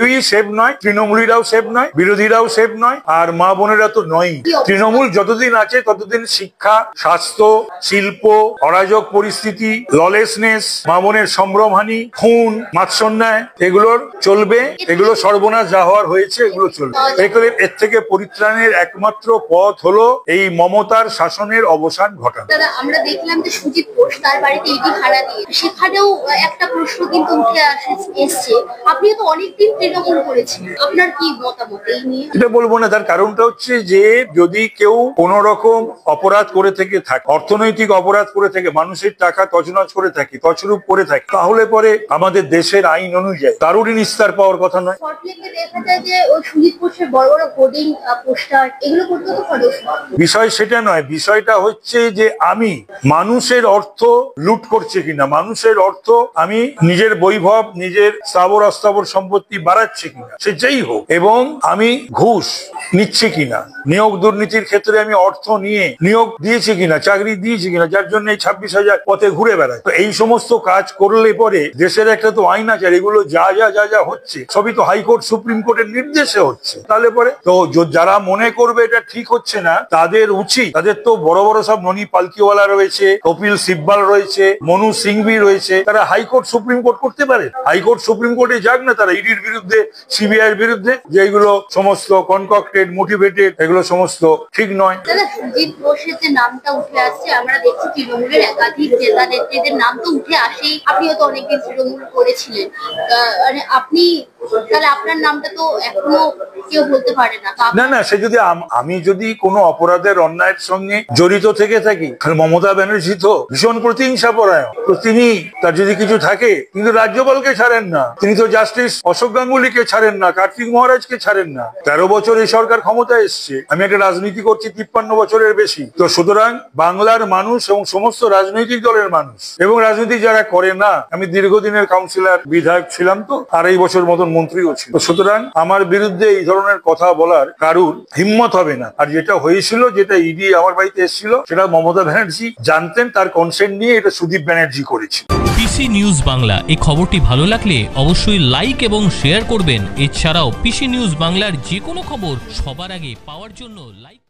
কেউই সেফ নয়, তৃণমূলীরাও সেফ নয়, বিরোধীরাও সেফ নয়, আর মা বোনেরা তো নয়। তৃণমূল যতদিন আছে ততদিন শিক্ষা, স্বাস্থ্য, শিল্প, অরাজক পরিস্থিতি, ললেসনেস, মা বোনের সম্ভ্রমহানি, খুন, মাৎসন্যায় এগুলোর চলবে। এগুলো সর্বনাশ যা হওয়ার হয়েছে এগুলো চলবে। এর থেকে পরিত্রাণের একমাত্র পথ হলো এই মমতার শাসনের অবসান ঘটানো। দাদা, আমরা দেখলাম যে সুজিত বোস তার বাড়িতে ইডি ভাড়া দিয়ে, সেখানেও একটা প্রশ্ন কিন্তু উঠে এসছে, আপনিও তো অনেকদিন তৃণমূল করেছেন, আপনার কি মতামত এই নিয়ে? এটা বলবো না, তার কারণটা হচ্ছে যে যদি কেউ কোন রকম অপরাধ করে থেকে থাকে, অর্থনৈতিক অপরাধ করে থাকে, মানুষের টাকা তছনছ করে থাকে, তছরূপ করে থাকে, তাহলে পরে আমাদের দেশের আইন অনুযায়ী কারোরই নিস্তার পাওয়ার কথা নয়। দেখা যায় যে ওই সুজিত বোসের বড় বড় হোর্ডিং, পোস্টার এগুলো করতে তো খরচ। বিষয় সেটা নয়, বিষয়টা হচ্ছে যে আমি মানুষের অর্থ লুট করছে কিনা, মানুষের অর্থ আমি নিজের বৈভব, নিজের স্থাবর অস্থাবর সম্পত্তি বাড়াচ্ছে কিনা, সে যেই হোক, এবং আমি ঘুষ নিচ্ছি কিনা, নিয়োগ দুর্নীতির ক্ষেত্রে আমি অর্থ নিয়ে নিয়োগ দিয়েছি কিনা, চাকরি দিয়েছি কিনা, যার জন্য এই 26,000 পথে ঘুরে বেড়ায়। তো এই সমস্ত কাজ করলে পরে দেশের একটা তো আইন আছে, এগুলো যা যা যা যা হচ্ছে সবই তো হাইকোর্ট সুপ্রিম কোর্টের নির্দেশে হচ্ছে। তাহলে পরে তো যারা মনে করবে এটা ঠিক হচ্ছে না, তাদের উচিত, তাদের তো বড় বড় সব ননি পালকিওয়ালা রয়েছে, কপিল সিব্বাল রয়েছে, মনু সিংভি রয়েছে, তারা হাইকোর্ট সুপ্রিম কোর্ট করতে পারে। হাইকোর্ট সুপ্রিম কোর্টে যাক না তারা, ইডির বিরুদ্ধে, সিবিআই এর বিরুদ্ধে, যে এগুলো সমস্ত কনকক্টেড, মোটিভেটেড, এগুলো সমস্ত ঠিক নয়। দাদা, সুজিত বোসের যে নামটা উঠে আসছে, আমরা দেখছি তৃণমূলের একাধিক নেতা নেত্রীদের নাম তো উঠে আসেই, আপনিও তো অনেকদিন তৃণমূল করেছিলেন, মানে আপনি তাহলে আপনার নামটা তো এখনো কেউ বলতে পারে না। না না, সে যদি আমি যদি কোনো অপরাধের অন্যায়ের সঙ্গে জড়িত থেকে থাকি, মমতা ব্যানার্জি তো ভীষণ প্রতিহিংসা পরায়ণ, তো তিনি তার যদি কিছু থাকে, কিন্তু রাজ্যপালকে ছাড়েন না, তিনি তো জাস্টিস অশোক গাঙ্গুলিকে ছাড়েন না, কার্তিক মহারাজকে ছাড়েন না। 13 বছর এই সরকার ক্ষমতায় এসছে, আমি একটা রাজনীতি করছি 53 বছরের বেশি, তো সুতরাং বাংলার মানুষ এবং সমস্ত রাজনৈতিক দলের মানুষ এবং রাজনীতি যারা করে না, আমি দীর্ঘদিনের কাউন্সিলর, বিধায়ক ছিলাম, তো 2.5 বছর মতন মন্ত্রীও ছিল, তো সুতরাং আমার বিরুদ্ধে এই ধরনের কথা বলার কারুর হিম্মত হবে না। আর যেটা হয়েছিল, যেটা ইডি আমার বাড়িতে এসেছিল, সেটা মমতা ব্যানার্জি জানতেন, তার কনসেন্ট নিয়ে এটা সুদীপ ব্যানার্জি করেছিল। পিসি নিউজ বাংলা এই খবরটি ভালো লাগলে অবশ্যই লাইক এবং শেয়ার করবেন। এছাড়াও পিসি নিউজ বাংলার যে কোনো খবর সবার আগে পাওয়ার জন্য লাইক